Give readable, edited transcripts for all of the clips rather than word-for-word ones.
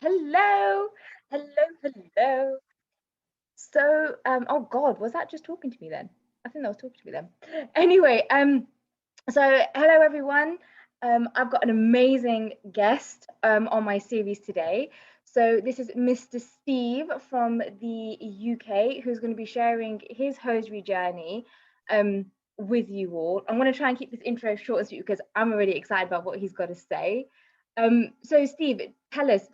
Hello, hello. So, oh God, was that just talking to me then? I think that was talking to me then. Anyway, so hello everyone. I've got an amazing guest on my series today. So this is Mr. Steve from the UK, who's going to be sharing his hosiery journey with you all. I'm going to try and keep this intro short and sweet because I'm already excited about what he's got to say. So Steve, tell us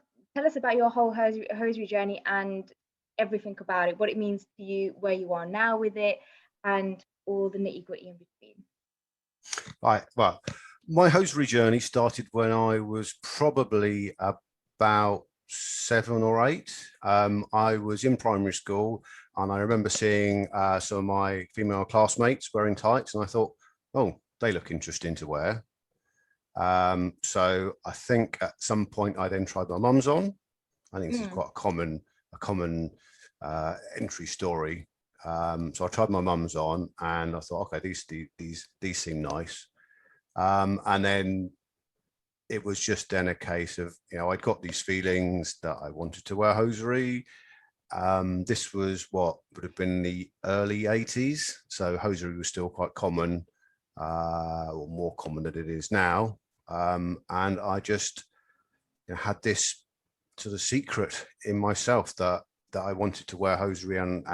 about your whole hosiery journey and everything about it, what it means to you, where you are now with it, and all the nitty gritty in between. Right. Well, my hosiery journey started when I was probably about 7 or 8. I was in primary school, and I remember seeing some of my female classmates wearing tights, and I thought, oh, they look interesting to wear. So I think at some point I then tried my mum's on. I think this is quite a common entry story. So I tried my mum's on, and I thought, okay, these seem nice. And then it was just then a case of, I'd got these feelings that I wanted to wear hosiery. This was what would have been the early 80s. So hosiery was still quite common, or more common than it is now. And I just had this sort of secret in myself that I wanted to wear hosiery and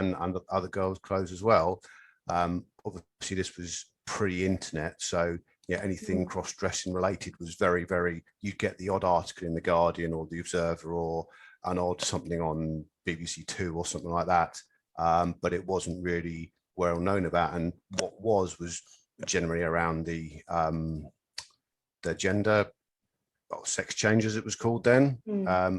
other girls' clothes as well. Obviously, this was pre-internet, so anything cross-dressing related was very, very. You'd get the odd article in the Guardian or the Observer or an odd something on BBC Two or something like that, but it wasn't really well known about. And what was generally around the gender, sex change as it was called then.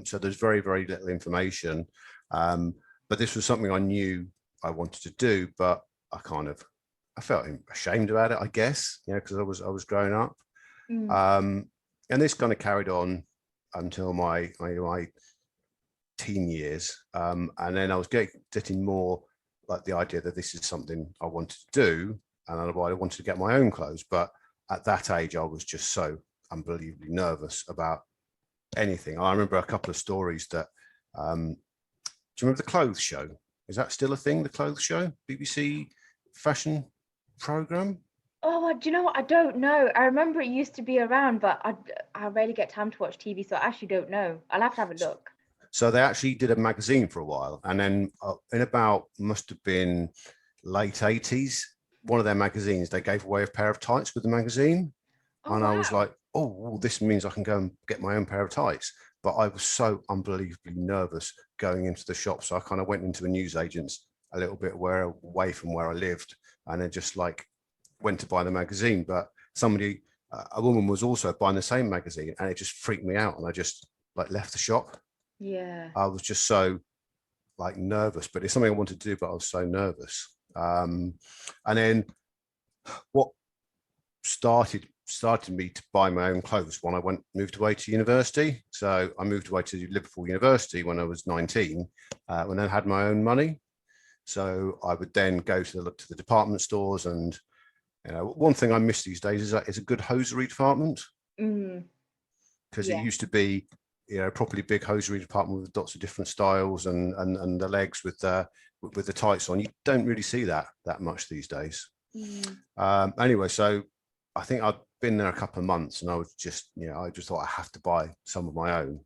So there's very, very little information. But this was something I knew I wanted to do, but I felt ashamed about it, I guess, because I was growing up. And this kind of carried on until my teen years. And then I was getting more like the idea that this is something I wanted to do, and I wanted to get my own clothes. But at that age, I was just so unbelievably nervous about anything. I remember a couple of stories that do you remember the clothes show? Is that still a thing, the clothes show, BBC fashion program? Oh, do you know what? I don't know. I remember it used to be around, but I rarely get time to watch TV, so I actually don't know. I'll have to have a look. So they actually did a magazine for a while, and then in about must have been late 80s, one of their magazines, they gave away a pair of tights with the magazine. Oh, And wow. I was like, oh, well, this means I can go and get my own pair of tights. But I was so unbelievably nervous going into the shop. So I kind of went into a newsagent's a little bit away from where I lived, and then just like went to buy the magazine. But a woman was also buying the same magazine, and it just freaked me out. And I just like left the shop. Yeah. I was just so like nervous, but it's something I wanted to do, but I was so nervous. And then what started me to buy my own clothes when I moved away to university. So I moved away to Liverpool University when I was 19, when I had my own money. So I would then go to the department stores, and one thing I miss these days is a good hosiery department, because it used to be properly big hosiery department with lots of different styles and the legs with the tights on. You don't really see that much these days. Anyway, so I think I'd been there a couple of months, and I was just, I just thought I have to buy some of my own.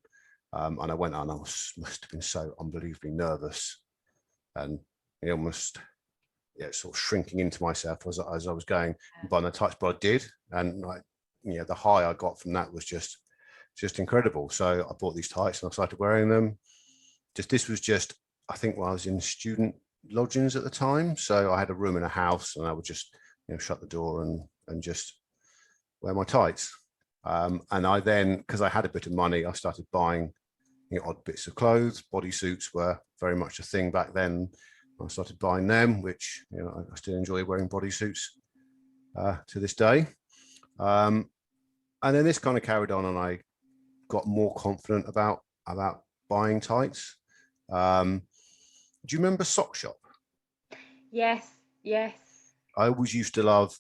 And I went on, and must have been so unbelievably nervous, and almost sort of shrinking into myself as I was going and buying the tights, but I did. And the high I got from that was just incredible. So I bought these tights and I started wearing them. This was just, I think, when I was in student lodgings at the time. So I had a room in a house, and I would just shut the door and just wear my tights. And I then, because I had a bit of money, I started buying odd bits of clothes. Bodysuits were very much a thing back then. I started buying them, which I still enjoy wearing bodysuits to this day. And then this kind of carried on, and I got more confident about buying tights. Do you remember Sock Shop? Yes. I always used to love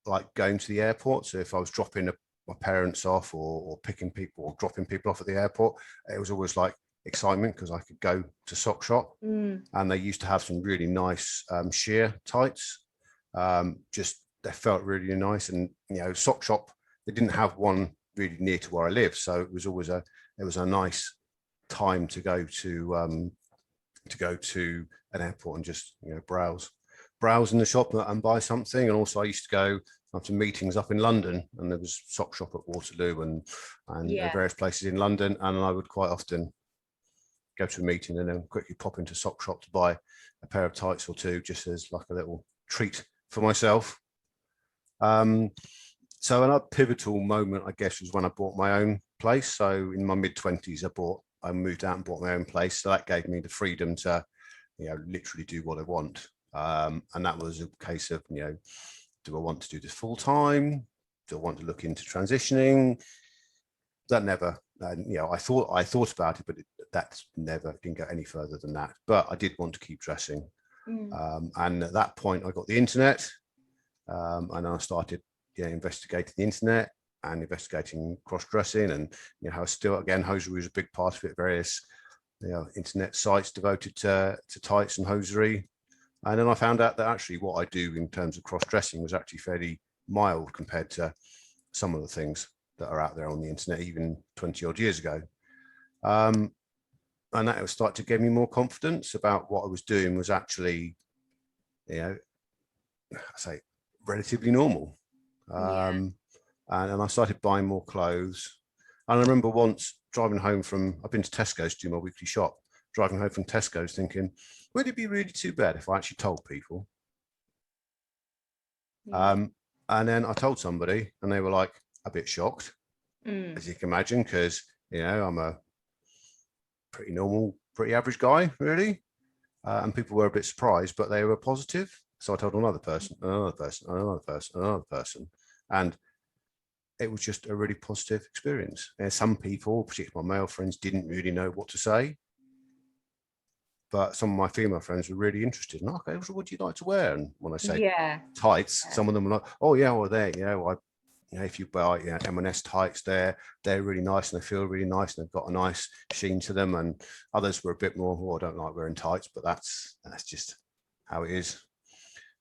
like going to the airport. So if I was dropping my parents off or picking people or dropping people off at the airport, it was always like excitement because I could go to sock shop, and they used to have some really nice sheer tights. Just they felt really nice, and sock shop, they didn't have one really near to where I live, so it was always a nice time to go to an airport and just browse in the shop and buy something. And also I used to go to meetings up in London, and there was sock shop at Waterloo and various places in London, and I would quite often go to a meeting and then quickly pop into sock shop to buy a pair of tights or two, just as like a little treat for myself. So another pivotal moment, I guess, was when I bought my own place. So in my mid-20s, I moved out and bought my own place. So that gave me the freedom to, literally do what I want. And that was a case of, do I want to do this full time? Do I want to look into transitioning? That never, I thought about it, but that never didn't go any further than that. But I did want to keep dressing. And at that point, I got the internet, and I started investigating the internet and investigating cross-dressing, and how still, again, hosiery was a big part of it. Various internet sites devoted to tights and hosiery. And then I found out that actually what I do in terms of cross-dressing was actually fairly mild compared to some of the things that are out there on the internet, even 20 odd years ago. And that started to give me more confidence about what I was doing was actually, I say, relatively normal. And I started buying more clothes. And I remember once driving home I've been to Tesco's to do my weekly shop, driving home from Tesco's thinking, would it be really too bad if I actually told people? And then I told somebody, and they were like a bit shocked, as you can imagine, because, I'm a pretty normal, pretty average guy, really. And people were a bit surprised, but they were positive. So I told another person, another person, another person, another person. And it was just a really positive experience. And some people, particularly my male friends, didn't really know what to say. But some of my female friends were really interested. And okay, so what do you like to wear? And when I say tights, some of them were like, oh yeah, well if you buy M&S tights, they're really nice and they feel really nice and they've got a nice sheen to them. And others were a bit more, oh, I don't like wearing tights, but that's just how it is.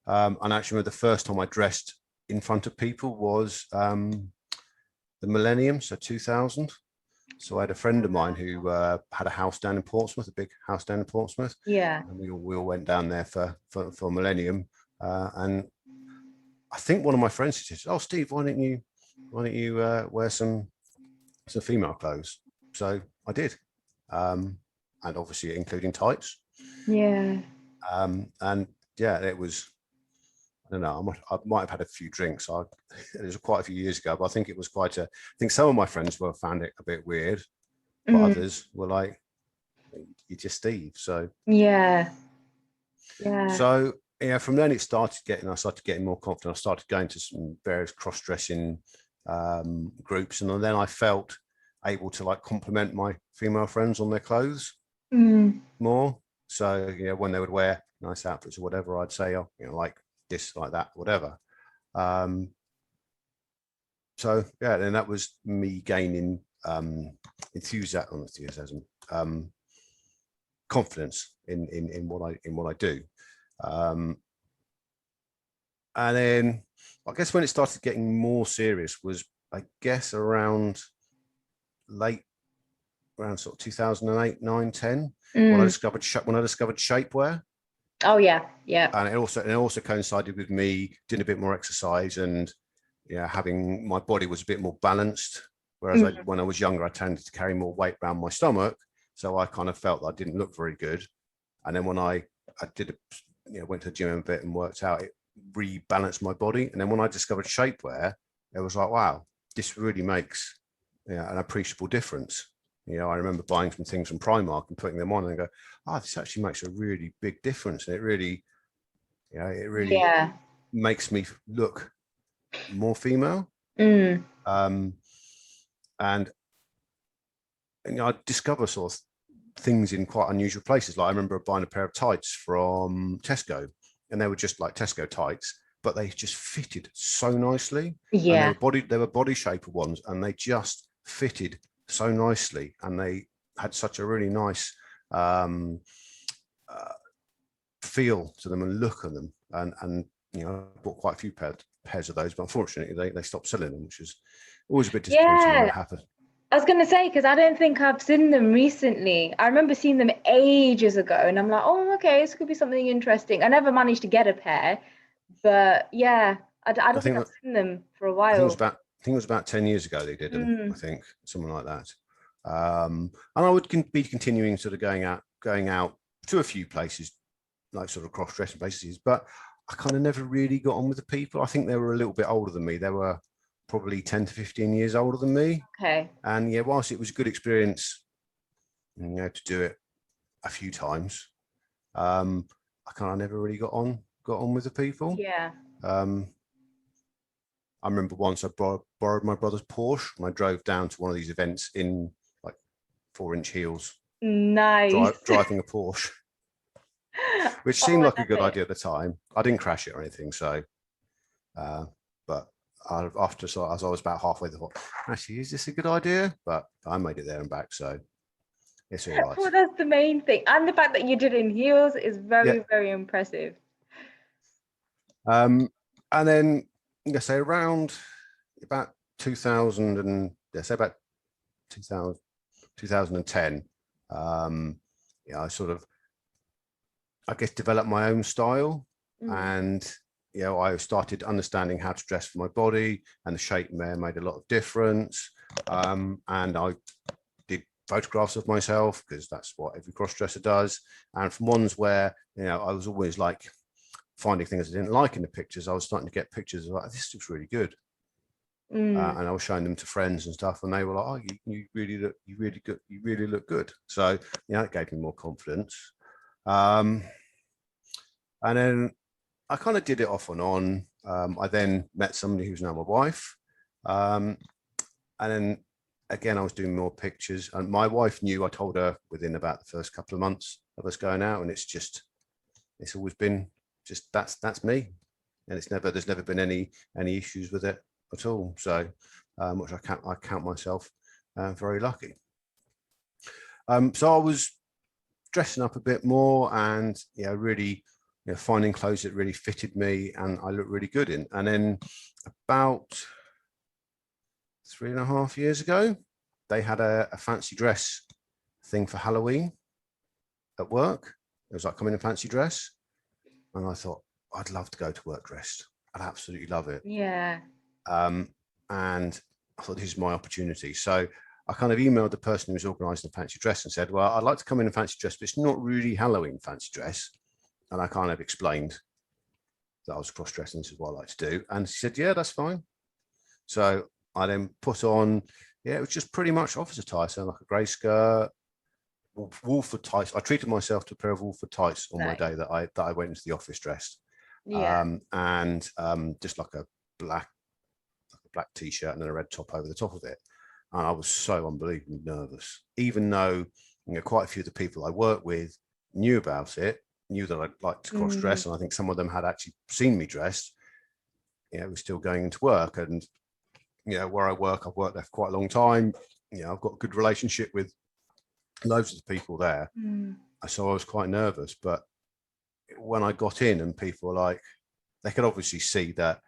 And actually, the first time I dressed in front of people was the millennium, so 2000. So I had a friend of mine who had a house down in Portsmouth, a big house down in Portsmouth. Yeah. And we all went down there for millennium. And I think one of my friends said, "Oh, Steve, why don't you wear some female clothes?" So I did, and obviously including tights. Yeah. And yeah, it was. I don't know. I might have had a few drinks. It was quite a few years ago, but I think it was I think some of my friends found it a bit weird, but others were like, "You're just Steve." So yeah. So from then I started getting more confident. I started going to some various cross-dressing groups, and then I felt able to compliment my female friends on their clothes more. So when they would wear nice outfits or whatever, I'd say, oh, like this, like that, whatever. So yeah, then that was me gaining enthusiasm, confidence in what I do. And then I guess when it started getting more serious was, I guess, around sort of 2008, 9, 10, when I discovered shapewear. Oh yeah. And it also coincided with me doing a bit more exercise and having my body was a bit more balanced. Whereas when I was younger, I tended to carry more weight around my stomach, so I kind of felt that I didn't look very good. And then when I went to the gym a bit and worked out, it rebalanced my body. And then when I discovered shapewear, it was like, wow, this really makes an appreciable difference. I remember buying some things from Primark and putting them on and go, oh, this actually makes a really big difference. And it really makes me look more female. And I discover sort of things in quite unusual places. Like I remember buying a pair of tights from Tesco, and they were just like Tesco tights, but they just fitted so nicely. And they were body shaper ones, and they just fitted so nicely, and they had such a really nice feel to them and look at them, and you know, I bought quite a few pairs of those, but unfortunately they stopped selling them, which is always a bit disappointing when Yeah, that happened. I was gonna say because I don't think I've seen them recently. I remember seeing them ages ago, and I'm like, oh, okay, this could be something interesting. I never managed to get a pair, but yeah, I I don't think think I've that, seen them for a I think it was while. about I think it was about 10 years ago they did them. I Mm, think something like that. And I would be continuing sort of going out to a few places, like sort of cross-dressing places, but I kind of never really got on with the people. I think they were a little bit older than me. They were probably 10 to 15 years older than me. okay. And yeah, whilst it was a good experience, you know, to do it a few times, I kind of never really got on with the people. Yeah. Um, I remember once I borrowed my brother's Porsche and I drove down to one of these events in like 4-inch heels, Nice. driving a Porsche, which Oh, seemed I like a love good it. idea at the time. I didn't crash it or anything, so but after, so as I was about halfway, I thought, actually, is this a good idea? But I made it there and back, so it's all right. Well, that's the main thing. And the fact that you did it in heels is Yeah. very, very impressive. And then, yeah, say around about 2000 and yeah, say about 2000, 2010, yeah, I sort of, I guess, developed my own style, Mm, and you know, I started understanding how to dress for my body, and the shape there made a lot of difference. And I did photographs of myself because that's what every cross dresser does. And from ones where, you know, I was always like finding things I didn't like in the pictures, I was starting to get pictures of like, this looks really good. mm. And I was showing them to friends and stuff, and they were like, "Oh, you really look, you really good, you really look good." So, you know, it gave me more confidence. Um, and then I kind of did it off and on. I then met somebody who's now my wife, um, and then again I was doing more pictures. And my wife knew. I told her within about the first couple of months of us going out, and it's always been just that's me, and there's never been any issues with it at all. So, which I count myself very lucky. So I was dressing up a bit more, and you know, really, you know, finding clothes that really fitted me and I looked really good in. And then about 3.5 years ago, they had a fancy dress thing for Halloween at work. It was like, come in a fancy dress, and I thought I'd love to go to work dressed. I'd absolutely love it. Yeah. Um, and I thought, this is my opportunity. So I kind of emailed the person who was organising the fancy dress and said, well, I'd like to come in a fancy dress, but it's not really Halloween fancy dress. And I kind of explained that I was cross-dressing, this is what I like to do. And she said, yeah, that's fine. So I then put on, yeah, it was just pretty much officer tie, so like a grey skirt, Wolford tights. I treated myself to a pair of Wolford tights on my Nice. day that I went into the office dressed, Yeah. and just like a black t-shirt and then a red top over the top of it. And I was so unbelievably nervous, even though, you know, quite a few of the people I work with knew about it, knew that I liked to cross Mm, dress, and I think some of them had actually seen me dressed. You know, it was still going into work, and you know, where I work, I've worked there for quite a long time. You know, I've got a good relationship with loads of the people there, mm. so I was quite nervous. But when I got in, and people were like, they could obviously see that,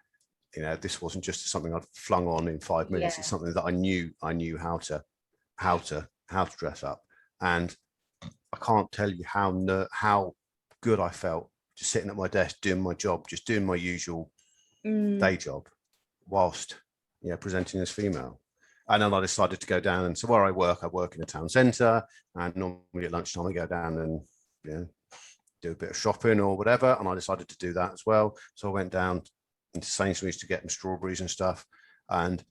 you know, this wasn't just something I'd flung on in 5 minutes. It's Yeah. something that I knew how to dress up. And I can't tell you how good I felt just sitting at my desk doing my job, just doing my usual Mm, day job, whilst, you know, presenting as female. And then I decided to go down, and so where I work in a town centre, and normally at lunchtime I go down and, you know, do a bit of shopping or whatever. And I decided to do that as well. So I went down into Sainsbury's to get them strawberries and stuff. And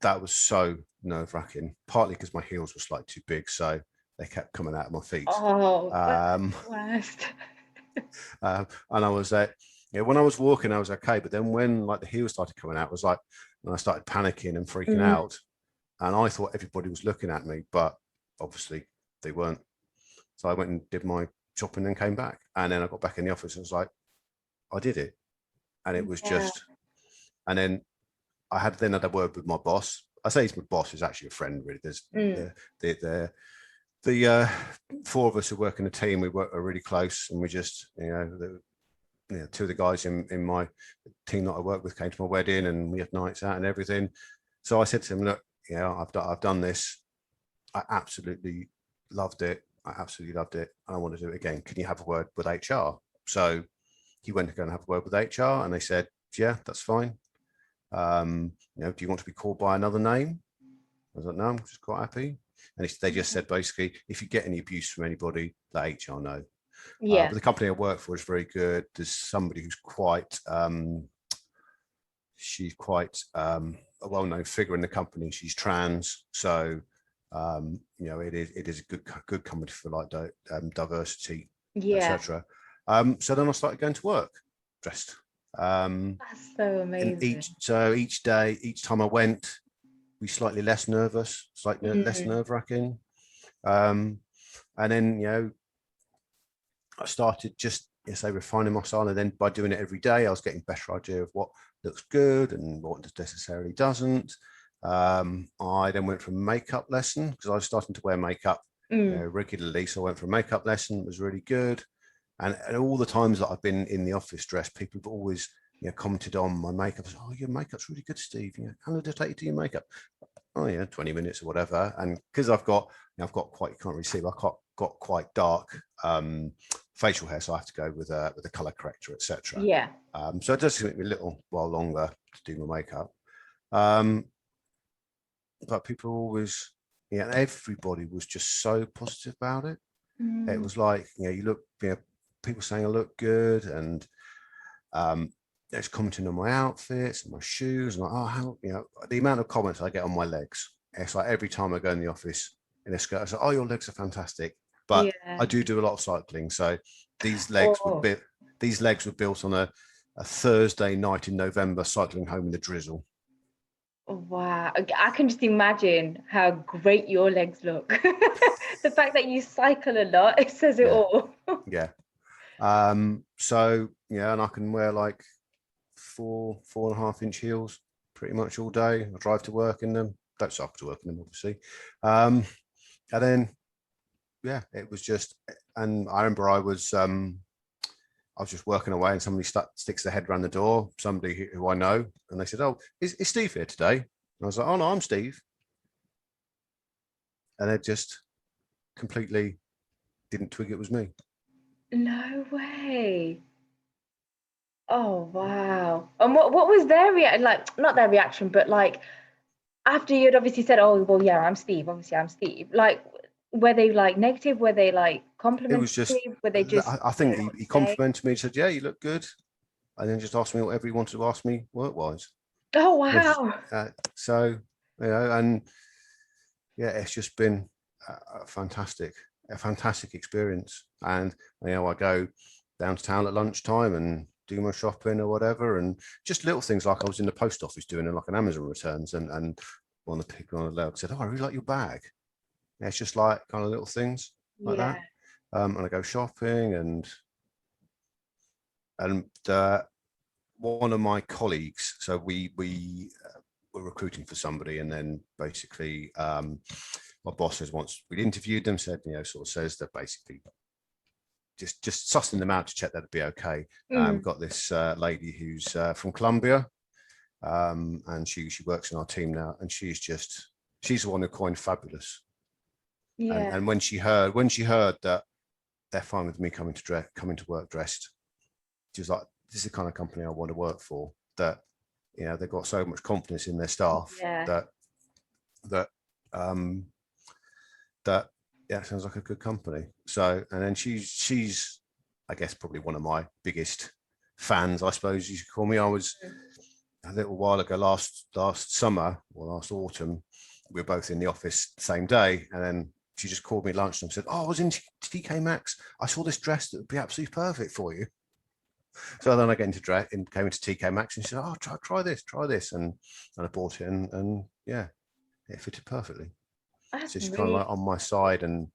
that was so nerve-wracking, partly because my heels were slightly too big, so they kept coming out of my feet. oh, that's Um, the worst. and I was like, yeah, when I was walking, I was okay. But then when like the heels started coming out, it was like, and I started panicking and freaking Mm, out. And I thought everybody was looking at me, but obviously they weren't. So I went and did my shopping and came back. And then I got back in the office and was like, I did it. And it was yeah. just, and then I had a word with my boss. I say he's my boss, he's actually a friend, really. There's Mm, the the four of us who work in a team, we work are really close, and we just, two of the guys in my team that I work with came to my wedding, and we had nights out and everything. So I said to him, look, I've done this. I absolutely loved it. I absolutely loved it. I want to do it again. Can you have a word with HR? So he went to go and have a word with HR, and they said, yeah, that's fine. Do you want to be called by another name? I was like, no, I'm just quite happy. And they just said, basically, if you get any abuse from anybody, let HR know. Yeah. But the company I work for is very good. There's somebody who's she's quite a well-known figure in the company. She's trans, so it is a good company for like diversity, Yeah. etc. So then I started going to work dressed. That's so And amazing. each day, each time I went, we slightly less nervous, slightly less nerve-wracking. And then I started just refining my style, and then by doing it every day, I was getting a better idea of what looks good and what necessarily doesn't. I then went for a makeup lesson because I was starting to wear makeup regularly. So I went for a makeup lesson. It was really good. And all the times that I've been in the office dressed, people have always commented on my makeup. Said, oh, your makeup's really good, Steve. How long did it take you to do your makeup? Oh yeah, 20 minutes or whatever. And because I've got quite, you can't really see, but I've got quite dark facial hair, so I have to go with a color corrector, etc. Yeah. So it does take me a little while longer to do my makeup. But people always, everybody was just so positive about it. It was like, you look, people saying I look good, and it's commenting on my outfits and my shoes, and like, oh, how, the amount of comments I get on my legs. It's like every time I go in the office in a skirt, I say, oh, your legs are fantastic. But I do a lot of cycling, so these legs were built on a Thursday night in November, cycling home in the drizzle. Wow, I can just imagine how great your legs look. The fact that you cycle a lot, it says it all. Yeah. So and I can wear like 4.5 inch heels pretty much all day. I drive to work in them. Don't cycle to work in them, obviously. And then it was just, and I remember I was just working away, and somebody sticks their head around the door, somebody who I know, and they said, oh, is Steve here today? And I was like, oh no, I'm Steve. And they just completely didn't twig it was me. No way. Oh wow. And what was their reaction? Like, not their reaction, but like after you'd obviously said, "Oh well, yeah, I'm Steve. Obviously, I'm Steve." Like, were they like negative? Were they like It was just, complimentary? Were they just I think what he to say? complimented me, said, yeah, you look good. And then just asked me whatever he wanted to ask me work-wise. Oh wow. So, and it's just been a fantastic experience. And I go down to town at lunchtime and do my shopping or whatever, and just little things like I was in the post office doing like an Amazon returns, and one of the people on the left said, "Oh, I really like your bag." Yeah, it's just like kind of little things like Yeah. that. And I go shopping, and one of my colleagues, so we were recruiting for somebody, and then basically my bosses, once we'd interviewed them, said, sort of says that basically just sussing them out to check that it'd be okay. Got this lady who's from Colombia, and she works in our team now, and she's the one who coined fabulous. Yeah. And when she heard that they're fine with me coming to work dressed, she was like, this is the kind of company I want to work for. That they've got so much confidence in their staff that sounds like a good company. So, and then she's I guess probably one of my biggest fans, I suppose you should call me. I was a little while ago, last summer or last autumn, we were both in the office the same day, and then she just called me at lunch and said, oh, I was in TK Maxx. I saw this dress that would be absolutely perfect for you. So then I came into TK Maxx, and she said, oh, try this. And I bought it, and it fitted perfectly. That's So she's kind of really like on my side, and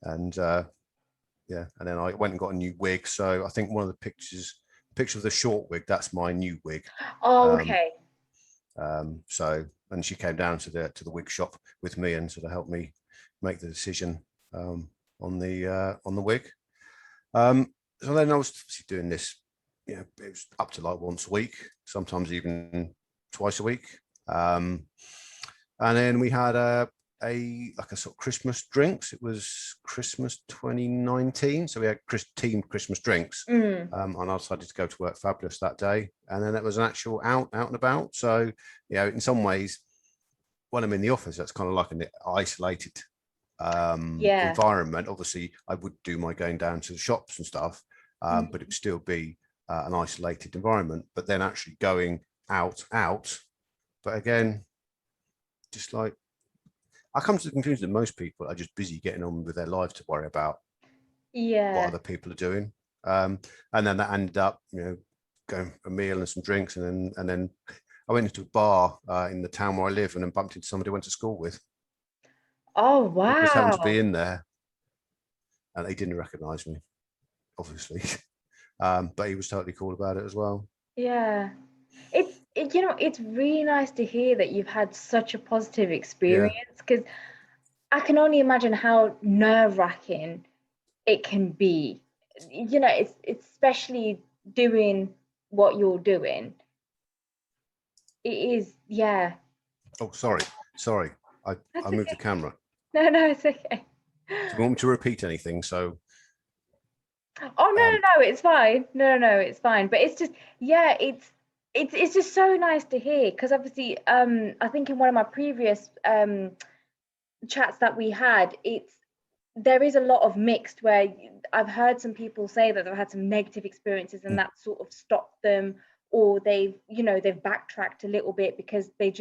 and then I went and got a new wig. So I think one of the picture of the short wig, that's my new wig. Oh, okay. So, and she came down to the wig shop with me and sort of helped me make the decision on the wig. So then I was doing this, it was up to like once a week, sometimes even twice a week. And then we had like a sort of Christmas drinks. It was Christmas 2019, so we had teamed Christmas drinks. And I decided to go to work fabulous that day, and then it was an actual out and about. So in some ways, when I'm in the office, that's kind of like an isolated environment. Obviously, I would do my going down to the shops and stuff, but it would still be an isolated environment. But then actually going out, but again, just like, I come to the conclusion that most people are just busy getting on with their life to worry about what other people are doing. And then that ended up, going for a meal and some drinks, and then I went into a bar in the town where I live, and then bumped into somebody I went to school with. Oh, He just happened to wow. be in there, and they didn't recognize me, obviously. But he was totally cool about it as well. Yeah. It's really nice to hear that you've had such a positive Yeah. experience, because I can only imagine how nerve-wracking it can be. It's especially doing what you're doing. It is, yeah. Oh, sorry. I moved the camera. No, it's okay. Do you want me to repeat anything? So, Oh, no, it's fine. No, it's fine. But it's just, yeah, it's just so nice to hear, because obviously, I think in one of my previous chats that we had, there is a lot of mixed, where I've heard some people say that they've had some negative experiences and that sort of stopped them, or they've backtracked a little bit because they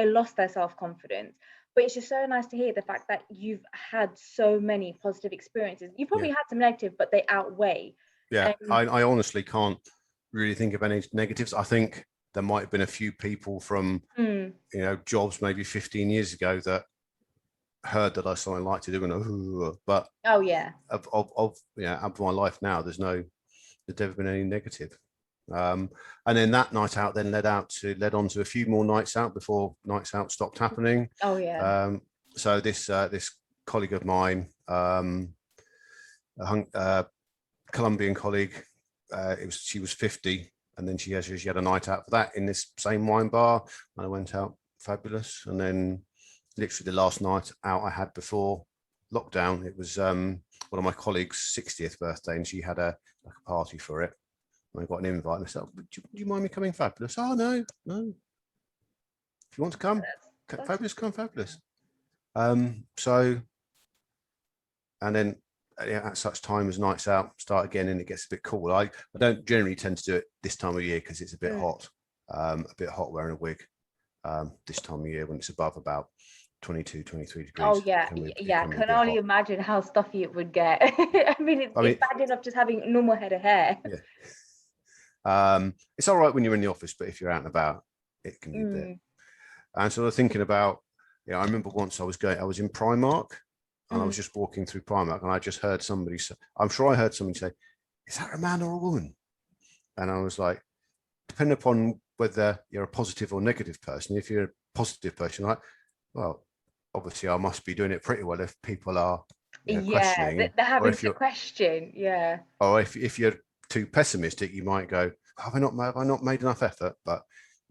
lost their self-confidence. But it's just so nice to hear the fact that you've had so many positive experiences. You probably had some negative, but they outweigh. yeah, I honestly can't really think of any negatives. I think there might have been a few people from jobs maybe 15 years ago that heard that I something like to do, and but Oh yeah, of my life now, there's never been any negative. And then that night out then led on to a few more nights out before nights out stopped happening. oh yeah. So this colleague of mine, a Colombian colleague, she was 50, and then she had a night out for that in this same wine bar, and I went out fabulous. And then literally the last night out I had before lockdown, it was one of my colleagues' 60th birthday, and she had a party for it. And I got an invite, and I said, do you mind me coming, fabulous? Oh, no. If you want to come, fabulous, come, fabulous. So, and then at such time as nights out start again and it gets a bit cool. I don't generally tend to do it this time of year because it's a bit hot wearing a wig this time of year when it's above about 22, 23 degrees. Oh yeah, I can only imagine how stuffy it would get. I mean, it's bad enough just having a normal head of hair. Yeah. It's all right when you're in the office, but if you're out and about, it can be a bit. And so I was thinking about, I remember once I was in Primark, and I was just walking through Primark, and I just heard somebody say, I'm sure I heard somebody say, is that a man or a woman? And I was like, depending upon whether you're a positive or negative person, if you're a positive person, like, well, obviously I must be doing it pretty well if people are questioning. They're having to question. Yeah. Or if you're too pessimistic, you might go, have I not made enough effort? But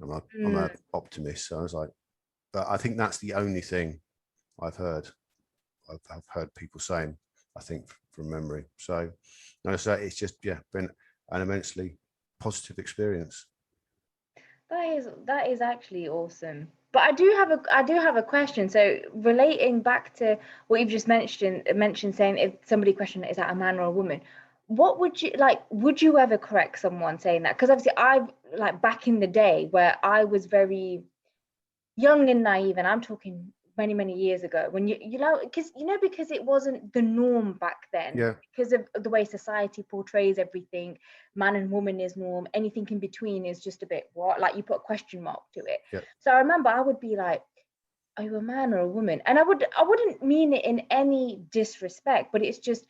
I'm an optimist, so I was like, but I think that's the only thing I've heard people saying, I think, from memory. So it's just been an immensely positive experience. That is actually awesome. But I do have a question. So relating back to what you've just mentioned saying, if somebody questioned, is that a man or a woman? What would you like? Would you ever correct someone saying that? Because obviously I've, like, back in the day where I was very young and naive, and I'm talking many years ago, when because it wasn't the norm back then, because of the way society portrays everything. Man and woman is norm, anything in between is just a bit, what, like, you put a question mark to it. So I remember I would be like, are you a man or a woman? And I wouldn't mean it in any disrespect, but it's just,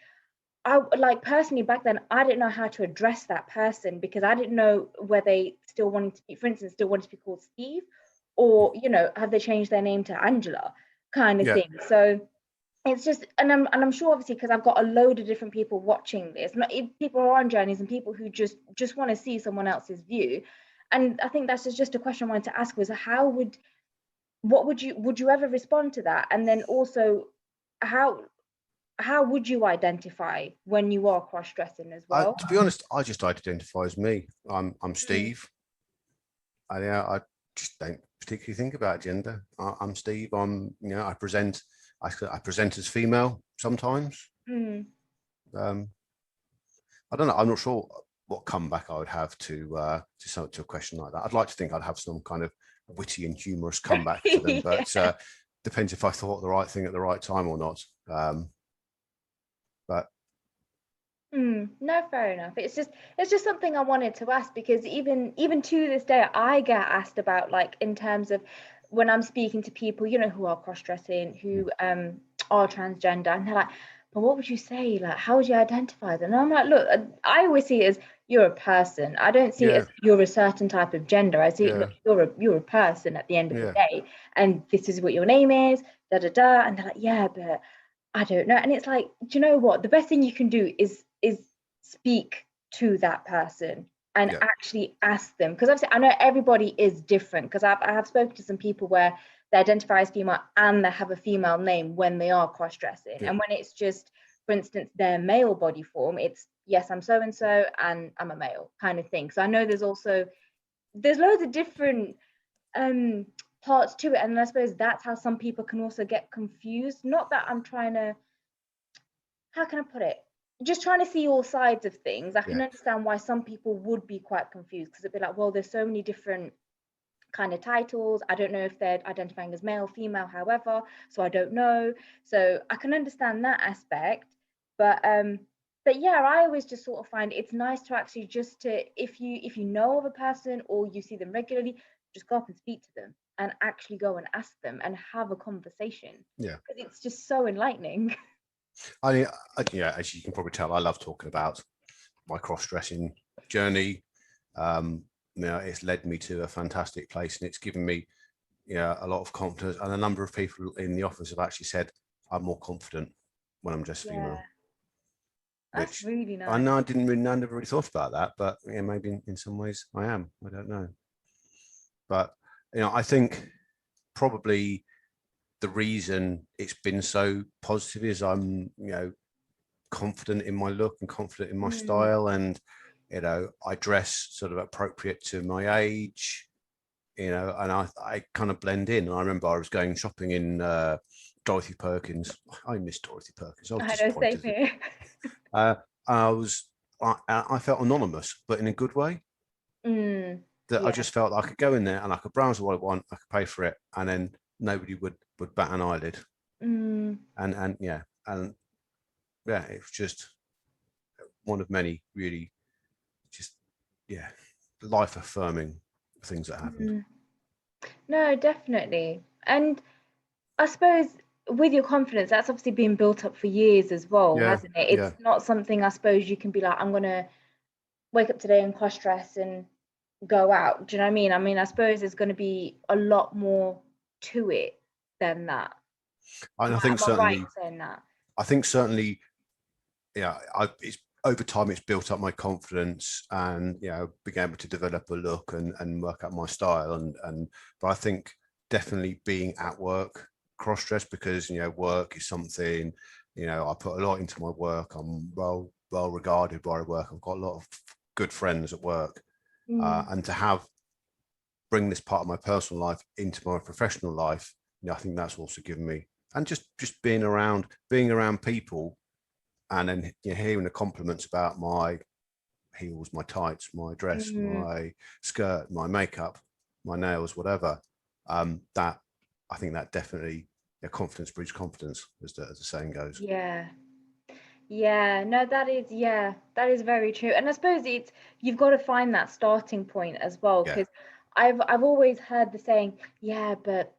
I, like, personally back then, I didn't know how to address that person, because I didn't know whether they still wanted to be, for instance, still wanted to be called Steve, or have they changed their name to Angela, kind of thing. So it's just, and I'm sure obviously because I've got a load of different people watching this, not people who are on journeys and people who just want to see someone else's view. And I think that's just a question I wanted to ask was what would you ever respond to that? And then also how would you identify when you are cross-dressing as well? To be honest, I just identify as me. I'm Mm. Steve. I just don't particularly think about gender. I'm Steve. I present. I present as female sometimes. Mm. I don't know. I'm not sure what comeback I would have to a question like that. I'd like to think I'd have some kind of witty and humorous comeback to them, Yeah. but depends if I thought the right thing at the right time or not. But No, fair enough. It's just something I wanted to ask because even to this day, I get asked about like in terms of when I'm speaking to people, who are cross-dressing, who are transgender, and they're like, "But what would you say? Like, how would you identify them?" And I'm like, "Look, I always see it as you're a person. I don't see it yeah, as you're a certain type of gender. I see it, yeah, look, you're a person at the end of the yeah, day, and this is what your name is, da da da." And they're like, "Yeah, but." I don't know. And it's like, do you know what? The best thing you can do is speak to that person and yeah, actually ask them. Because obviously I know everybody is different. Because I have spoken to some people where they identify as female and they have a female name when they are cross-dressing. yeah. And when it's just, for instance, their male body form, it's yes, I'm so and so and I'm a male kind of thing. So I know there's loads of different um parts to it, and I suppose that's how some people can also get confused. Not that I'm trying to, how can I put it, just trying to see all sides of things. I can Yeah. understand why some people would be quite confused because it'd be like, well, there's so many different kind of titles. I don't know if they're identifying as male, female, however, so I don't know. So I can understand that aspect. But yeah, I always just sort of find it's nice to actually just to, if you know of a person or you see them regularly, just go up and speak to them and actually go and ask them and have a conversation Yeah. because it's just so enlightening. Yeah, as you can probably tell, I love talking about my cross-dressing journey. It's led me to a fantastic place, and it's given me, a lot of confidence. And a number of people in the office have actually said I'm more confident when I'm dressed Yeah, female, that's which really I nice. know I never really thought about that, but maybe in some ways I am. I don't know, but I think probably the reason it's been so positive is I'm, confident in my look and confident in my Mm, style, and I dress sort of appropriate to my age, and I kind of blend in. And I remember I was going shopping in Dorothy Perkins. I miss Dorothy Perkins. I was I know, same disappointed. here. uh, I was I felt anonymous, but in a good way. Mm, That I yeah. just felt like I could go in there and I could browse what I want, I could pay for it, and then nobody would bat an eyelid. Mm, And yeah, it was just one of many really just yeah life affirming things that happened. mm. No, definitely. And I suppose with your confidence, that's obviously been built up for years as well, Yeah, hasn't it? yeah. It's not something I suppose you can be like, I'm gonna wake up today and cross dress and go out. Do you know what I mean? I mean, I suppose there's gonna be a lot more to it than that. And Am I right in saying that? I think certainly, yeah. It's over time it's built up my confidence, and being able to develop a look and work out my style, and but I think definitely being at work cross dress, because work is something, I put a lot into my work. I'm well regarded where I work. I've got a lot of good friends at work, Mm, and to have bring this part of my personal life into my professional life, I think that's also given me, and just being around people, and then hearing the compliments about my heels, my tights, my dress, mm. my skirt, my makeup, my nails, whatever. That I think that definitely, confidence breeds confidence, as the saying goes. Yeah. Yeah, no, yeah, that is very true. And I suppose it's you've got to find that starting point as well, Yeah, because I've always heard the saying, yeah, but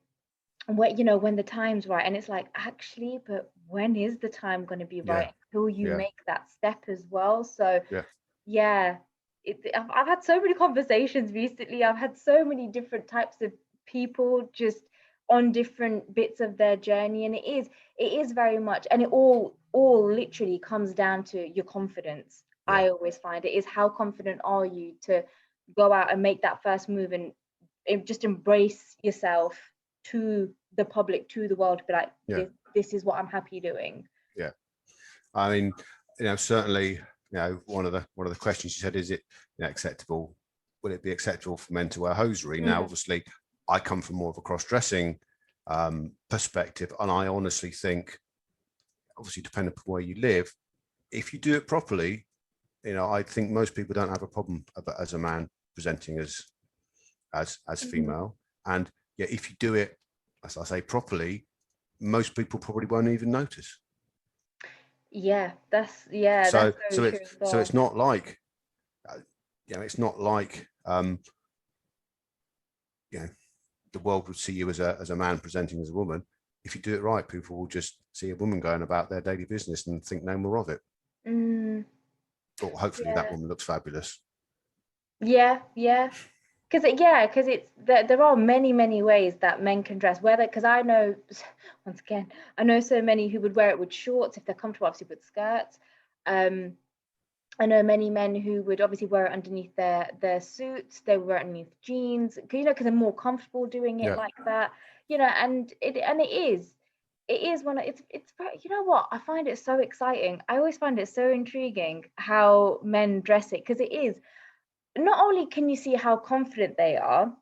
when the time's right, and it's like, actually, but when is the time going to be yeah, right until you yeah, make that step as well? So yeah, yeah, I've had so many conversations recently. I've had so many different types of people just on different bits of their journey. And it is very much, and it all literally comes down to your confidence. Yeah. I always find it is, how confident are you to go out and make that first move and just embrace yourself to the public, to the world, be like, Yeah. this is what I'm happy doing. Yeah. I mean, certainly, one of the questions you said, is it acceptable? Will it be acceptable for men to wear hosiery? Now, obviously, I come from more of a cross-dressing perspective, and I honestly think, obviously, depending on where you live, if you do it properly, I think most people don't have a problem as a man presenting as female. And yeah, if you do it, as I say, properly, most people probably won't even notice. Yeah, that's very true as well. So it's not like, it's not like, the world would see you as a man presenting as a woman. If you do it right, people will just see a woman going about their daily business and think no more of it. Or hopefully that woman looks fabulous. Yeah. Because it's there are many ways that men can dress, whether, because I know, once again, I know so many who would wear it with shorts if they're comfortable, obviously with skirts. I know many men who would obviously wear it underneath their suits. They would wear it underneath jeans, because they're more comfortable doing it like that. And it is one of, it's very, what, I find it so exciting. I always find it so intriguing how men dress it, because it is, not only can you see how confident they are,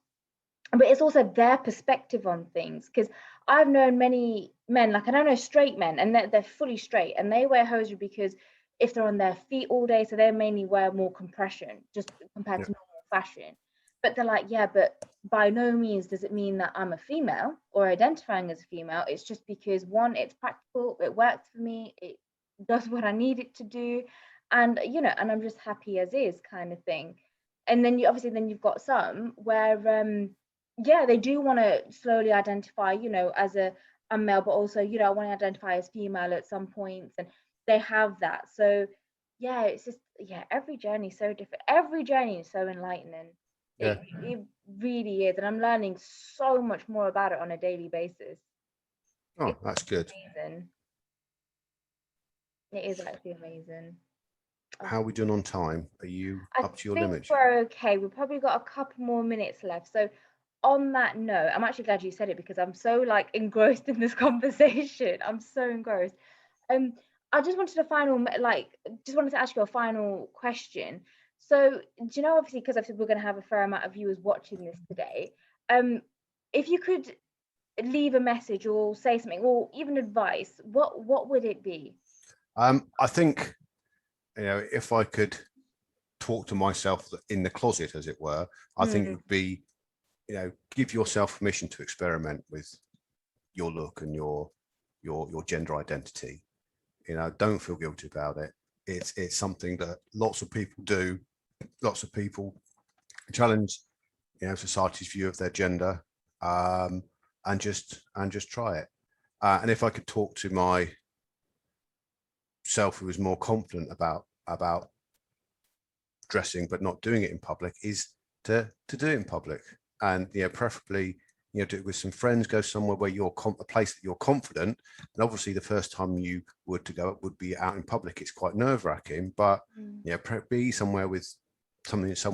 but it's also their perspective on things. Because I've known many men, like, I don't know, straight men, and they're fully straight, and they wear hosiery because if they're on their feet all day, so they mainly wear more compression, just compared to normal fashion. But they're like, yeah, but by no means does it mean that I'm a female or identifying as a female. It's just because, one, it's practical, it works for me, it does what I need it to do, and and I'm just happy as is, kind of thing. And then you've got some where they do want to slowly identify, as a male, but also, I want to identify as female at some points, and they have that. So it's just, every journey is so different. Every journey is so enlightening. It really is, and I'm learning so much more about it on a daily basis. That's good. Amazing. It is actually amazing. How are we doing on time? Are you up to your limit? We're okay. We've probably got a couple more minutes left. So on that note, I'm actually glad you said it, because I'm so engrossed in this conversation. I'm so engrossed. I just wanted to ask you a final question. So, do obviously, because we're going to have a fair amount of viewers watching this today, if you could leave a message or say something, or even advice, what would it be? I think, if I could talk to myself in the closet, as it were, I think it would be, give yourself permission to experiment with your look and your gender identity. Don't feel guilty about it. It's something that lots of people do. Lots of people challenge, society's view of their gender, and just try it. And if I could talk to myself, who was more confident about dressing but not doing it in public, is to do it in public, and preferably do it with some friends. Go somewhere where you're a place that you're confident. And obviously the first time you would be out in public. It's quite nerve-wracking, but be somewhere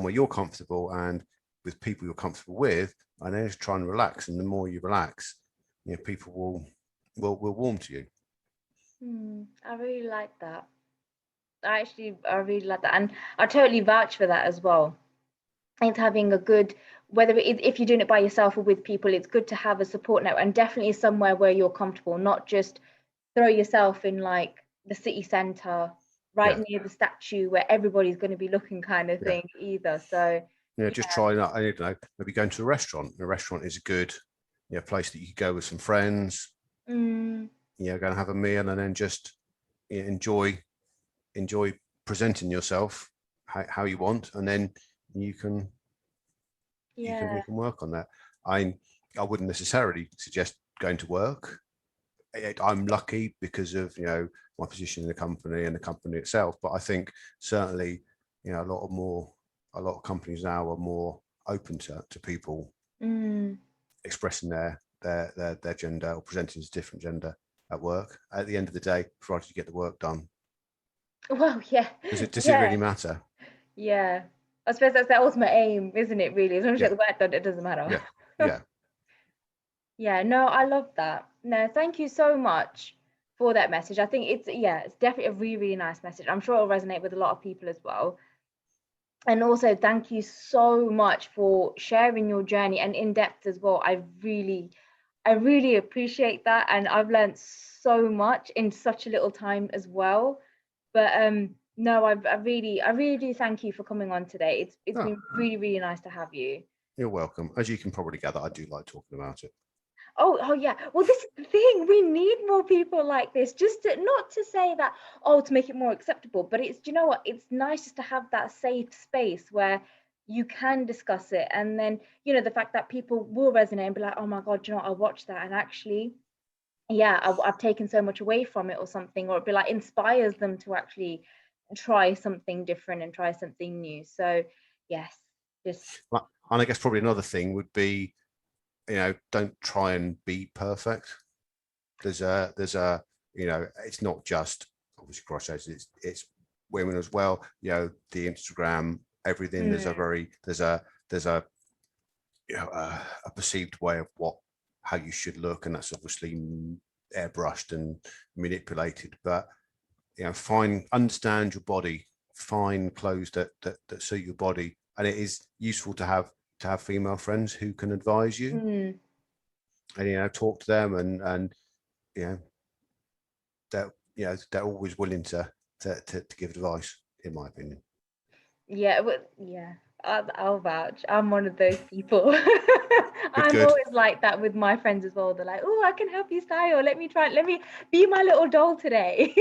you're comfortable, and with people you're comfortable with, and then just try and relax. And the more you relax, people will warm to you. I really like that. I really like that, and I totally vouch for that as well. It's having a good, whether if you're doing it by yourself or with people, it's good to have a support network, and definitely somewhere where you're comfortable, not just throw yourself in the city center right near the statue where everybody's going to be looking, kind of thing either. So just try that. Maybe going to a restaurant. A restaurant is a good place that you could go with some friends, go and have a meal, and then just enjoy presenting yourself how you want, and then you can work on that. I wouldn't necessarily suggest going to work. I'm lucky because of my position in the company and the company itself, but I think certainly a lot of companies now are more open to people expressing their their gender or presenting as a different gender at work. At the end of the day, provided you get the work done. Well, yeah. Does it Yeah. really matter? Yeah. I suppose that's the ultimate aim, isn't it, really? As long as you Yeah. get the work done, it doesn't matter. Yeah. Yeah. Yeah, no, I love that. No, thank you so much for that message. I think it's definitely a really, really nice message. I'm sure it'll resonate with a lot of people as well. And also thank you so much for sharing your journey and in depth as well. I really appreciate that, and I've learned so much in such a little time as well. But no, I really do thank you for coming on today. It's been really, really nice to have you. You're welcome. As you can probably gather, I do like talking about it. Oh yeah. Well, this is the thing. We need more people like this. Just to, not to say that, oh, to make it more acceptable, but it's, you know what? It's nice just to have that safe space where you can discuss it. And then, you know, the fact that people will resonate and be like, oh my God, you know what? I watched that. And actually, yeah, I've taken so much away from it or something, or it'd be like inspires them to actually try something different and try something new. So yes, just. And I guess probably another thing would be, you know, don't try and be perfect. There's a, you know, it's not just obviously cross-shapes, it's women as well. You know, the Instagram, everything. There's a you know, a perceived way of how you should look, and that's obviously airbrushed and manipulated. But you know, understand your body, find clothes that suit your body, and it is useful to have female friends who can advise you, and you know, talk to them, and you know, they're always willing to give advice, in my opinion. Yeah, but yeah, I'll vouch. I'm one of those people. I'm Good. always like that with my friends as well. They're like, "Oh, I can help you style. Let me be my little doll today."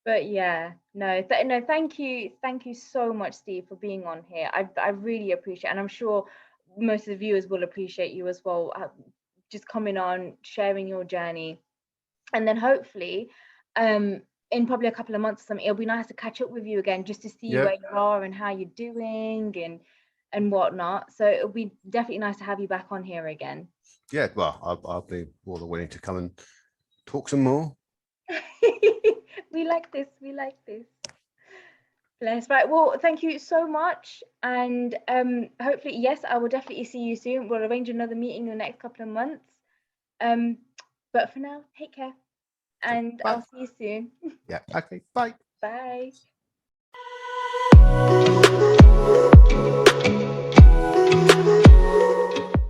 But yeah, no, thank you so much, Steve, for being on here. I really appreciate it, and I'm sure most of the viewers will appreciate you as well, just coming on, sharing your journey, and then hopefully, in probably a couple of months or something, it'll be nice to catch up with you again, just to see where you are and how you're doing and whatnot. So it'll be definitely nice to have you back on here again. Yeah, well, I'll be more than willing to come and talk some more. We like this. We like this. Bless. Right. Well, thank you so much. And hopefully, yes, I will definitely see you soon. We'll arrange another meeting in the next couple of months. But for now, take care. And I'll see you soon. Yeah. Okay. Bye. Bye.